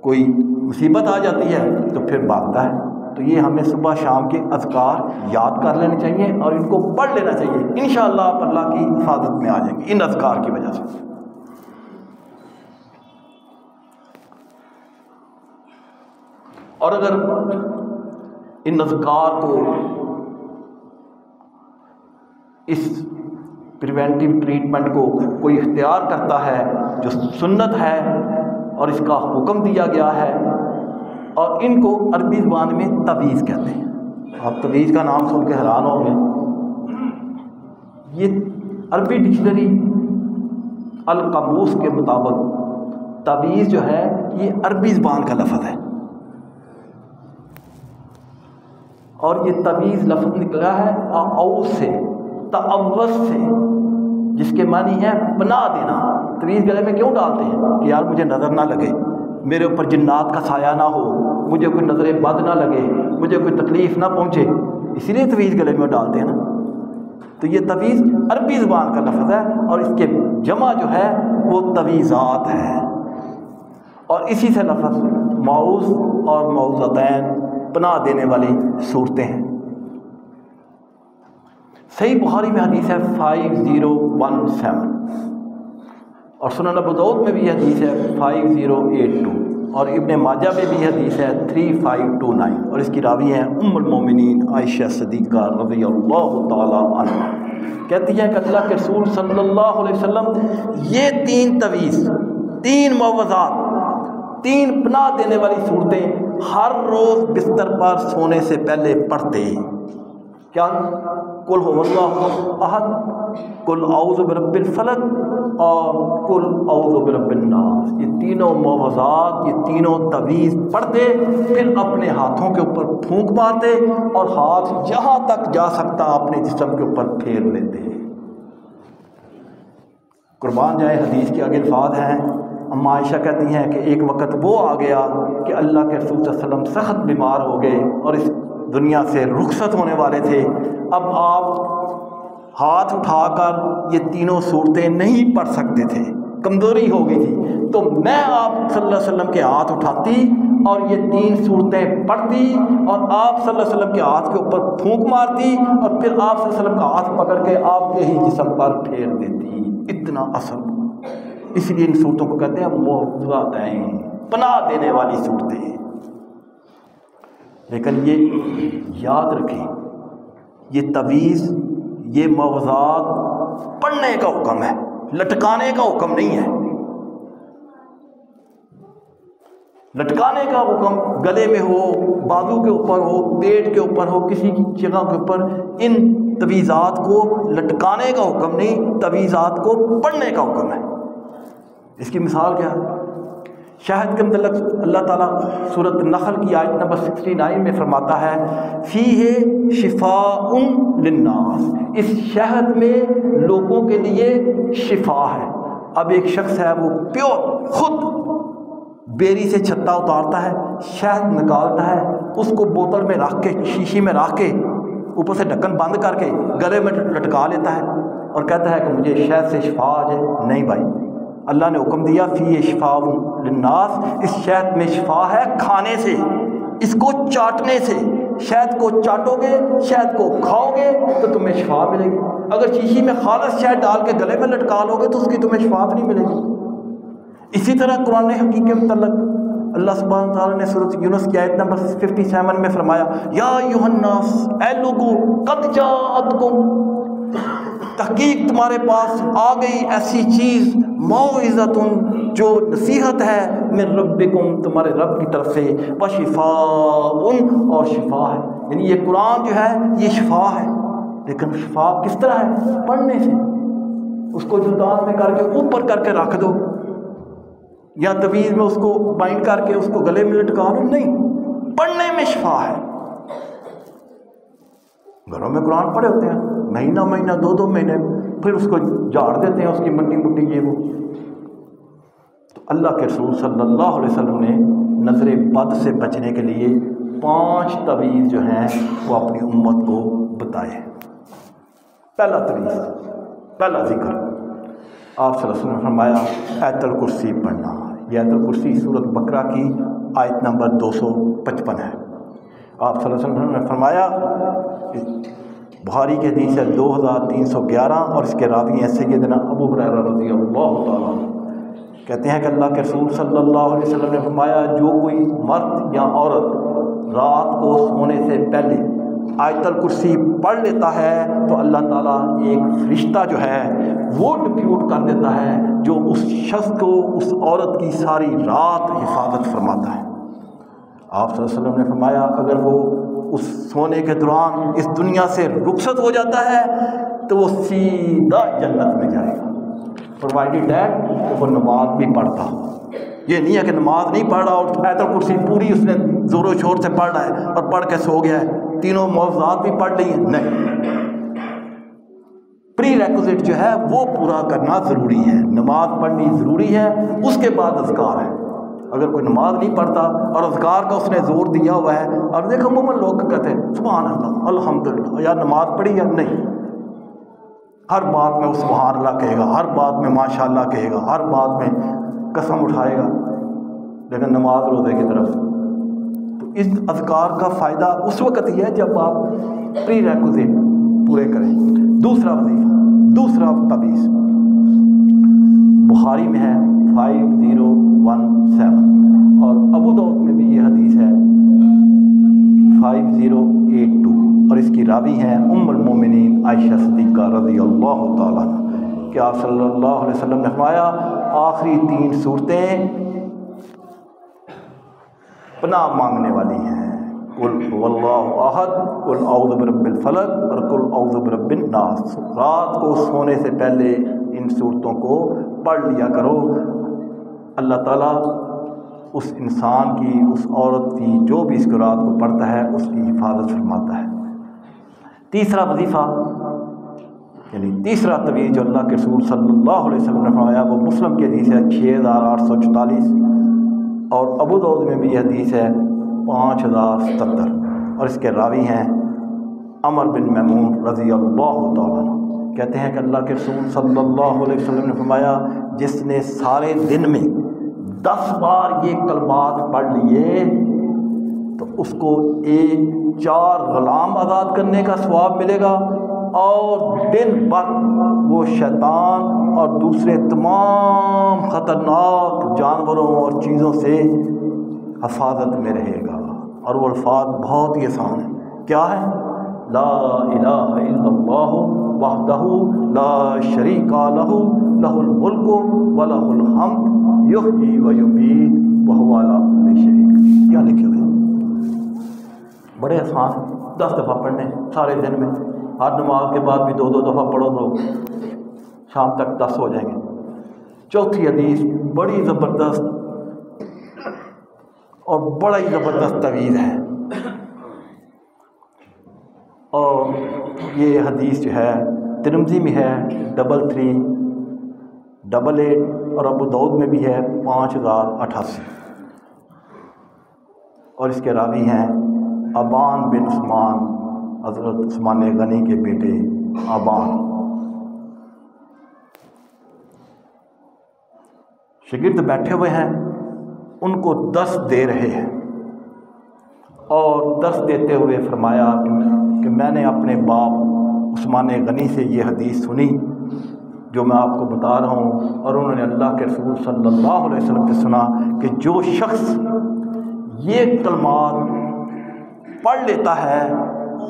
کوئی مصیبت آ جاتی ہے تو پھر بھاگتا ہے۔ تو یہ ہمیں صبح شام کے اذکار یاد کر لینے چاہیے اور ان کو پڑھ لینا چاہیے، انشاءاللہ آپ اللہ کی حفاظت میں آ جائیں گے ان اذکار کی وجہ سے۔ اور اگر ان اذکار کو اس پریونٹیو ٹریٹمنٹ کو کوئی اختیار کرتا ہے جو سنت ہے اور اس کا حکم دیا گیا ہے، اور ان کو عربی زبان میں تعویذ کہتے ہیں۔ آپ تعویذ کا نام سن کے حیران ہوں گے، یہ عربی ڈکشنری القاموس کے مطابق تعویذ جو ہے یہ عربی زبان کا لفظ ہے، اور یہ تعویذ لفظ نکلا ہے اعوذ سے، تعوذ سے، جس کے معنی ہے پناہ دینا۔ تعویذ گلے میں کیوں ڈالتے ہیں کہ یار مجھے نظر نہ لگے، میرے اوپر جنات کا سایہ نہ ہو، مجھے کوئی نظر بد نہ لگے، مجھے کوئی تکلیف نہ پہنچے، اسی لیے تعویذ گلے میں ڈالتے ہیں نا۔ تو یہ تعویذ عربی زبان کا لفظ ہے، اور اس کے جمع جو ہے وہ تعویذات ہے، اور اسی سے لفظ معوذ اور معوذتین پناہ دینے والی صورتیں ہیں۔ صحیح بخاری میں حدیث ہے 5017، اور سنن ابو داؤد میں بھی یہ حدیث ہے 5082، اور ابن ماجہ میں بھی حدیث ہے 3529، اور اس کی راوی ہیں ام المومنین عائشہ صدیقہ رضی اللہ تعالی عنہ۔ کہتی ہیں کہ اللہ کے رسول صلی اللہ علیہ وسلم یہ 3 تعویذ، 3 معوذات، 3 پناہ دینے والی صورتیں ہر روز بستر پر سونے سے پہلے پڑھتے۔ کیا؟ قل هو اللہ احد، قل اعوذ برب الفلق، اور قل اعوذ برب الناس۔ یہ تینوں معوذات، یہ تینوں تعویذ پڑھتے، پھر اپنے ہاتھوں کے اوپر پھونک مارتے، اور ہاتھ جہاں تک جا سکتا اپنے جسم کے اوپر پھیر لیتے۔ قربان جائے حدیث کے آگے الفاظ ہیں، اما عائشہ کہتی ہیں کہ ایک وقت وہ آ گیا کہ اللہ کے رسول صلی اللہ علیہ وسلم سخت بیمار ہو گئے اور اس دنیا سے رخصت ہونے والے تھے۔ اب آپ ہاتھ اٹھا کر یہ تینوں صورتیں نہیں پڑھ سکتے تھے، کمزوری ہو گئی تھی، تو میں آپ صلی اللہ علیہ وسلم کے ہاتھ اٹھاتی اور یہ 3 صورتیں پڑھتی، اور آپ صلی اللہ علیہ وسلم کے ہاتھ کے اوپر پھونک مارتی، اور پھر آپ صلی اللہ علیہ وسلم کا ہاتھ پکڑ کے آپ کے ہی جسم پر پھیر دیتی۔ اتنا اثر، اس لیے ان صورتوں کو کہتے ہیں معوذتین، پناہ دینے والی صورتیں۔ لیکن یہ یاد رکھیں، یہ تعویذ، یہ معوذات پڑھنے کا حکم ہے، لٹکانے کا حکم نہیں ہے۔ لٹکانے کا حکم گلے میں ہو، بازو کے اوپر ہو، پیٹ کے اوپر ہو، کسی کی جگہ کے اوپر، ان تعویذات کو لٹکانے کا حکم نہیں، تعویذات کو پڑھنے کا حکم ہے۔ اس کی مثال کیا ہے؟ شہد کے متعلق اللہ تعالیٰ سورۃ النحل کی آیت نمبر 69 میں فرماتا ہے فیہ شفاء للناس، اس شہد میں لوگوں کے لیے شفا ہے۔ اب ایک شخص ہے وہ پیور خود بیری سے چھتا اتارتا ہے، شہد نکالتا ہے، اس کو بوتل میں رکھ کے، شیشی میں رکھ کے، اوپر سے ڈھکن بند کر کے گلے میں لٹکا لیتا ہے اور کہتا ہے کہ مجھے شہد سے شفا آ جائے۔ نہیں بھائی، اللہ نے حکم دیا فی شفاء للناس، اس شہد میں شفا ہے کھانے سے، اس کو چاٹنے سے۔ شہد کو چاٹو گے، شہد کو کھاؤ گے تو تمہیں شفا ملے گی۔ اگر شیشی میں خالص شہد ڈال کے گلے میں لٹکا لو گے تو اس کی تمہیں شفا نہیں ملے گی۔ اسی طرح قرآن حکیم کے متعلق اللہ سبحانہ تعالیٰ نے سورۃ یونس کی آیت نمبر 57 میں فرمایا یا ایھا الناس، اے لوگو، قد جاءتکم، تحقیق تمہارے پاس آ گئی ایسی چیز، موعظۃ، جو نصیحت ہے، من ربکم، تمہارے رب کی طرف سے، وشفاء، اور شفا ہے۔ یعنی یہ قرآن جو ہے یہ شفا ہے، لیکن شفا کس طرح ہے؟ پڑھنے سے۔ اس کو جلدان میں کر کے اوپر کر کے رکھ دو، یا تعویذ میں اس کو بائنڈ کر کے اس کو گلے میں لٹکا لو، نہیں، پڑھنے میں شفا ہے۔ گھروں میں قرآن پڑھے ہوتے ہیں مہینہ مہینہ، 2 مہینے، پھر اس کو جھاڑ دیتے ہیں، اس کی مٹی مٹی یہ وہ۔ تو اللہ کے رسول صلی اللہ علیہ وسلم نے نظر بد سے بچنے کے لیے 5 تعویذ جو ہیں وہ اپنی امت کو بتائے۔ پہلا تعویذ، پہلا ذکر، آپ صلی اللہ علیہ وسلم نے فرمایا آیت الکرسی پڑھنا۔ یہ آیت الکرسی سورۃ بقرہ کی آیت نمبر 255 ہے۔ آپ صلی اللہ علیہ وسلم نے فرمایا، بخاری کی حدیث ہے 2311، اور اس کے راوی ہیں سیدنا ابو ہریرہ رضی اللہ تعالیٰ عنہ۔ کہتے ہیں کہ اللہ کے رسول صلی اللہ علیہ وسلم نے فرمایا جو کوئی مرد یا عورت رات کو سونے سے پہلے آیت الکرسی پڑھ لیتا ہے تو اللہ تعالیٰ ایک فرشتہ جو ہے وہ ڈپیوٹ کر دیتا ہے جو اس شخص کو، اس عورت کی ساری رات حفاظت فرماتا ہے۔ آپ صلی اللہ علیہ وسلم نے فرمایا اگر وہ اس سونے کے دوران اس دنیا سے رخصت ہو جاتا ہے تو وہ سیدھا جنت میں جائے گا، پرووائڈیڈ دیٹ کہ وہ نماز بھی پڑھتا ہو۔ یہ نہیں ہے کہ نماز نہیں پڑھ رہا اور آیت الکرسی پوری اس نے زور و شور سے پڑھ رہا ہے اور پڑھ کے سو گیا ہے، تینوں معوذات بھی پڑھ لی ہیں، نہیں، پری ریکوزٹ جو ہے وہ پورا کرنا ضروری ہے، نماز پڑھنی ضروری ہے، اس کے بعد اذکار ہے۔ اگر کوئی نماز نہیں پڑھتا اور اذکار کا اس نے زور دیا ہوا ہے، اور دیکھو عموماً لوگ کہتے ہیں سبحان اللہ الحمدللہ، یا نماز پڑھی یا نہیں، ہر بات میں وہ سبحان اللہ کہے گا، ہر بات میں ماشاء اللہ کہے گا، ہر بات میں قسم اٹھائے گا، لیکن نماز روزے کی طرف۔ تو اس اذکار کا فائدہ اس وقت ہی ہے جب آپ پری ریکوزٹ پورے کریں۔ دوسرا وظیفہ، دوسرا تعویذ بخاری میں ہے 5017، اور ابو داؤد میں بھی یہ حدیث ہے 5082، اور اس کی راوی ہیں ام المومنین عائشہ صدیقہ رضی اللہ تعالیٰ عنہ، کہ آپ صلی اللہ علیہ وسلم نے فرمایا آخری 3 صورتیں پناہ مانگنے والی ہیں، قل هو اللہ احد، قل اعوذ برب الفلق، اور قل اعوذ برب الناس۔ رات کو سونے سے پہلے ان صورتوں کو پڑھ لیا کرو، اللہ تعالیٰ اس انسان کی، اس عورت کی جو بھی اس کو رات کو پڑھتا ہے اس کی حفاظت فرماتا ہے۔ تیسرا وظیفہ یعنی تیسرا تعویذ جو اللہ کے رسول صلی اللہ علیہ وسلم نے فرمایا، وہ مسلم کی حدیث ہے 6844، اور ابو داؤد میں بھی یہ حدیث ہے 5077، اور اس کے راوی ہیں عمر بن میمون رضی اللہ تعالیٰ عنہ۔ کہتے ہیں کہ اللہ کے رسول صلی اللہ علیہ وسلم نے فرمایا جس نے سارے دن میں 10 بار یہ کلمات پڑھ لیے تو اس کو 4 غلام آزاد کرنے کا ثواب ملے گا، اور دن بھر وہ شیطان اور دوسرے تمام خطرناک جانوروں اور چیزوں سے حفاظت میں رہے گا۔ اور وہ الفاظ بہت ہی آسان ہیں، کیا ہے؟ لا الہ الا اللہ وحدہ لا شریک لہ لہ الملک ولہ الحمد یحیی و یمیت وہو علی کل شیء قدیر۔ کیا لکھے ہوئے؟ بڑے آسان ہیں، 10 دفعہ پڑھنے سارے دن میں، ہر نماز کے بعد بھی 2 دفعہ پڑھو تو شام تک 10 ہو جائیں گے۔ چوتھی حدیث بڑی زبردست اور بڑا ہی زبردست تعویذ ہے، اور یہ حدیث جو ہے ترمذی میں ہے 3388، اور ابو داؤد میں بھی ہے 5088، اور اس کے راوی ہیں ابان بن عثمان، حضرت عثمان غنی کے بیٹے ابان۔ شاگرد بیٹھے ہوئے ہیں، ان کو درس دے رہے ہیں، اور درس دیتے ہوئے فرمایا کہ میں نے اپنے باپ عثمان غنی سے یہ حدیث سنی جو میں آپ کو بتا رہا ہوں، اور انہوں نے اللہ کے رسول صلی اللہ علیہ وسلم سے سنا کہ جو شخص یہ کلمات پڑھ لیتا ہے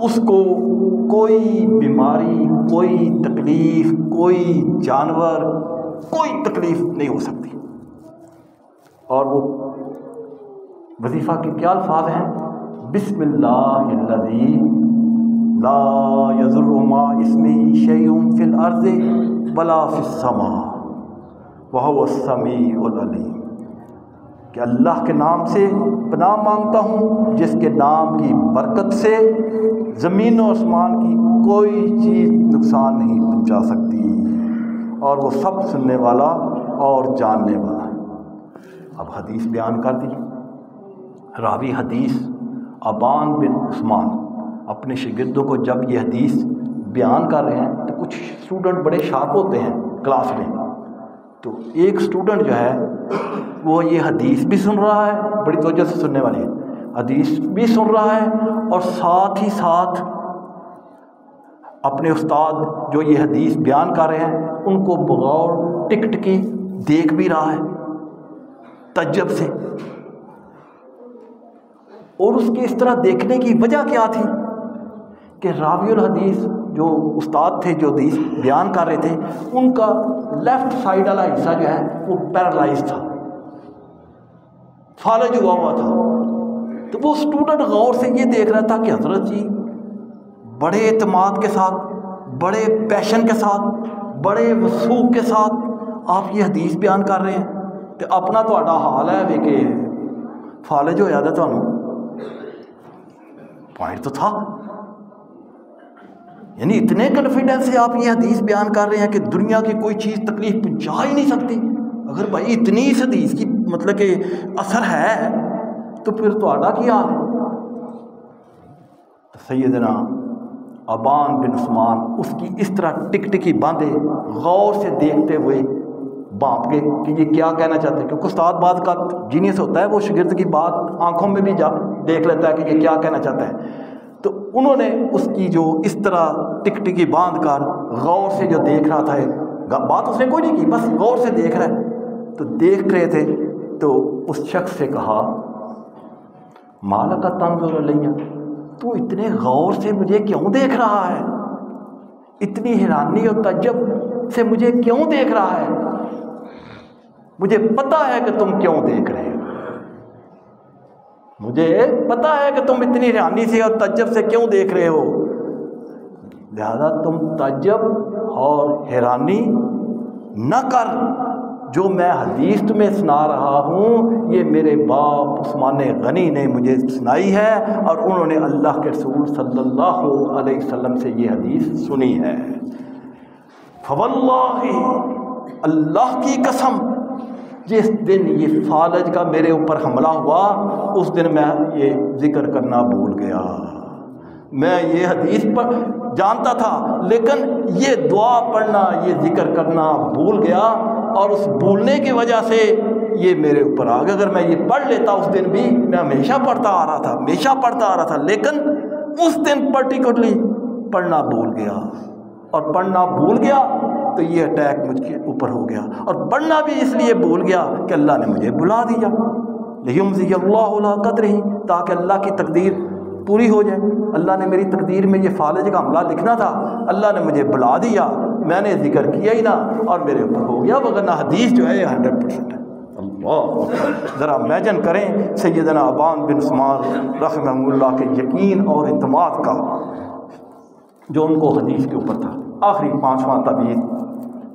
اس کو کوئی بیماری، کوئی تکلیف، کوئی جانور، کوئی تکلیف نہیں ہو سکتی۔ اور وہ وظیفہ کے کیا الفاظ ہیں؟ بسم اللہ الذی لا یضر مع اسمہ شیء فی الارض ولا فی السماء وہو السمیع العلیم، کہ اللہ کے نام سے پناہ مانگتا ہوں جس کے نام کی برکت سے زمین و آسمان کی کوئی چیز نقصان نہیں پہنچا سکتی، اور وہ سب سننے والا اور جاننے والا ہے۔ اب حدیث بیان کر دی، راوی حدیث ابان بن عثمان اپنے شاگردوں کو جب یہ حدیث بیان کر رہے ہیں تو کچھ اسٹوڈنٹ بڑے شارپ ہوتے ہیں کلاس میں، تو ایک اسٹوڈنٹ جو ہے وہ یہ حدیث بھی سن رہا ہے، بڑی توجہ سے سننے والی ہے، حدیث بھی سن رہا ہے، اور ساتھ ہی ساتھ اپنے استاد جو یہ حدیث بیان کر رہے ہیں ان کو بغور ٹک ٹکی دیکھ بھی رہا ہے تعجب سے۔ اور اس کے اس طرح دیکھنے کی وجہ کیا تھی کہ راوی الحدیث جو استاد تھے جو حدیث بیان کر رہے تھے ان کا لیفٹ سائڈ والا حصہ جو ہے وہ پیرالائز تھا، فالج ہوا تھا۔ تو وہ اسٹوڈنٹ غور سے یہ دیکھ رہا تھا کہ حضرت جی بڑے اعتماد کے ساتھ بڑے پیشن کے ساتھ، بڑے وسوخ کے ساتھ آپ یہ حدیث بیان کر رہے ہیں، تو اپنا تہاڈا حال ہے بھی کہ فالج ہو جاتا تمہیں، پوائنٹ تو تھا، یعنی اتنے کانفیڈنس سے آپ یہ حدیث بیان کر رہے ہیں کہ دنیا کی کوئی چیز تکلیف پہنچا ہی نہیں سکتی۔ اگر بھائی اتنی اس حدیث کی مطلب کہ اثر ہے تو پھر تہاڈا کیا حال ہے؟ سیدنا ابان بن عثمان اس کی اس طرح ٹک ٹکی باندھے غور سے دیکھتے ہوئے بانپ گئے کہ یہ کیا کہنا چاہتے ہیں، کیونکہ استاد بعد کا جینیس ہوتا ہے، وہ شاگرد کی بات آنکھوں میں بھی جا دیکھ لیتا ہے کہ یہ کیا کہنا چاہتا ہے۔ تو انہوں نے اس کی جو اس طرح ٹک ٹکی باندھ کر غور سے جو دیکھ رہا تھا، بات اس نے کوئی نہیں کی، بس غور سے دیکھ رہا ہے، تو دیکھ رہے تھے تو اس شخص سے کہا مالک تنظر الیہ، تو اتنے غور سے مجھے کیوں دیکھ رہا ہے؟ اتنی حیرانی اور تعجب سے مجھے کیوں دیکھ رہا ہے؟ مجھے پتہ ہے کہ تم کیوں دیکھ رہے ہو، مجھے پتہ ہے کہ تم اتنی حیرانی سے اور تعجب سے کیوں دیکھ رہے ہو، لہذا تم تعجب اور حیرانی نہ کر، جو میں حدیث تمہیں سنا رہا ہوں یہ میرے باپ عثمان غنی نے مجھے سنائی ہے، اور انہوں نے اللہ کے رسول صلی اللہ علیہ وسلم سے یہ حدیث سنی ہے۔ فواللہ، اللہ کی قسم، جس دن یہ فالج کا میرے اوپر حملہ ہوا اس دن میں یہ ذکر کرنا بھول گیا۔ میں یہ حدیث پر جانتا تھا لیکن یہ دعا پڑھنا، یہ ذکر کرنا بھول گیا، اور اس بھولنے کی وجہ سے یہ میرے اوپر آ گیا۔ اگر میں یہ پڑھ لیتا اس دن بھی، میں ہمیشہ پڑھتا آ رہا تھا، لیکن اس دن پرٹیکولرلی پڑھنا بھول گیا، اور پڑھنا بھول گیا تو یہ اٹیک مجھ کے اوپر ہو گیا، اور پڑھنا بھی اس لیے بھول گیا کہ اللہ نے مجھے بلا دیا، لیمضی اللہ علی قدرہ، تاکہ اللہ کی تقدیر پوری ہو جائے۔ اللہ نے میری تقدیر میں یہ فالج کا حملہ لکھنا تھا، اللہ نے مجھے بلا دیا، میں نے ذکر کیا ہی نہ اور میرے اوپر ہو گیا، وگرنہ حدیث جو ہے 100% ہے۔ اللہ ذرا امیجن کریں سیدنا ابان بن عثمان رحمہ اللہ کے یقین اور اعتماد کا جو ان کو حدیث کے اوپر تھا۔ آخری پانچواں تعبیر،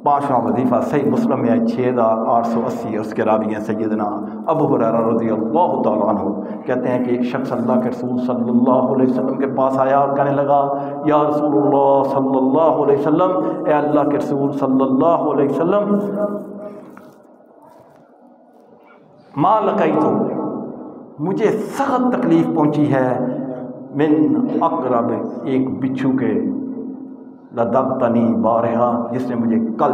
پانچواں وظیفہ صحیح مسلم میں 6880، اس کے راوی ہیں سیدنا ابو ہریرہ رضی اللہ تعالیٰ عنہ، کہتے ہیں کہ ایک شخص اللہ کے رسول صلی اللہ علیہ وسلم کے پاس آیا اور کہنے لگا یا رسول اللہ صلی اللہ علیہ وسلم، اے اللہ کے رسول صلی اللہ علیہ وسلم، ما لقیت، مجھے سخت تکلیف پہنچی ہے، من اقرب، ایک بچھو کے، لدغتنی بارہا، جس نے مجھے کل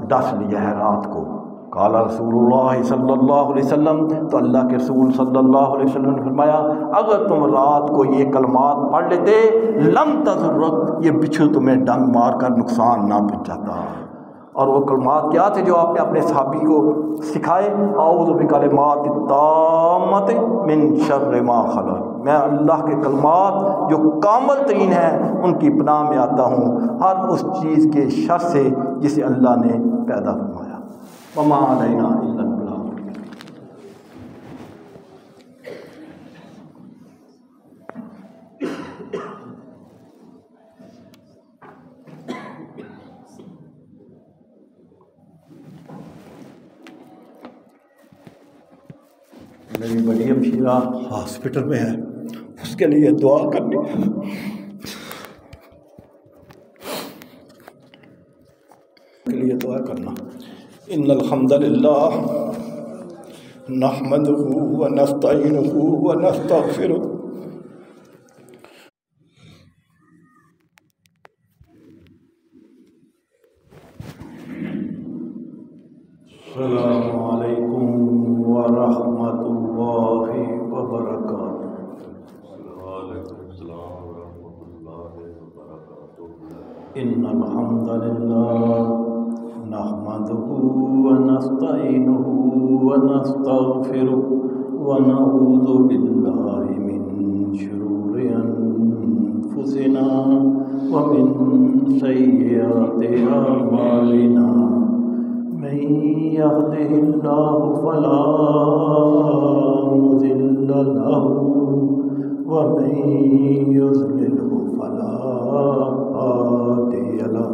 ڈس لیا ہے رات کو۔ قال رسول اللہ صلی اللہ علیہ وسلم، تو اللہ کے رسول صلی اللہ علیہ وسلم نے فرمایا اگر تم رات کو یہ کلمات پڑھ لیتے لم تضرک، یہ بچھو تمہیں ڈنگ مار کر نقصان نہ پہنچاتا۔ اور وہ کلمات کیا تھے جو آپ نے اپنے صحابی کو سکھائے؟ اعوذ بکلمات التامۃ من شر ما خلق، میں اللہ کے کلمات جو کامل ترین ہیں ان کی پناہ میں آتا ہوں ہر اس چیز کے شر سے جسے اللہ نے پیدا فرمایا۔ وما علینا الا البلاغ۔ میری بڑی ہمشیرہ ہاسپٹل میں ہے، اس کے لیے دعا کرنی، کے لیے دعا کرنا۔ ان الحمد للہ نحمدہ ونستعینہ ونستغفرہ السلام علیکم ورحمۃ اللہ وبرکاتہ۔ وعلیکم السلام ورحمۃ اللہ وبرکاتہ۔ ان الحمد للہ نحمدہ ونستعینہ ونستغفرہ ونعوذ باللہ من شرور انفسنا ومن سیئات اعمالنا، من يهده الله فلا مضل له ومن يضلله فلا هادي له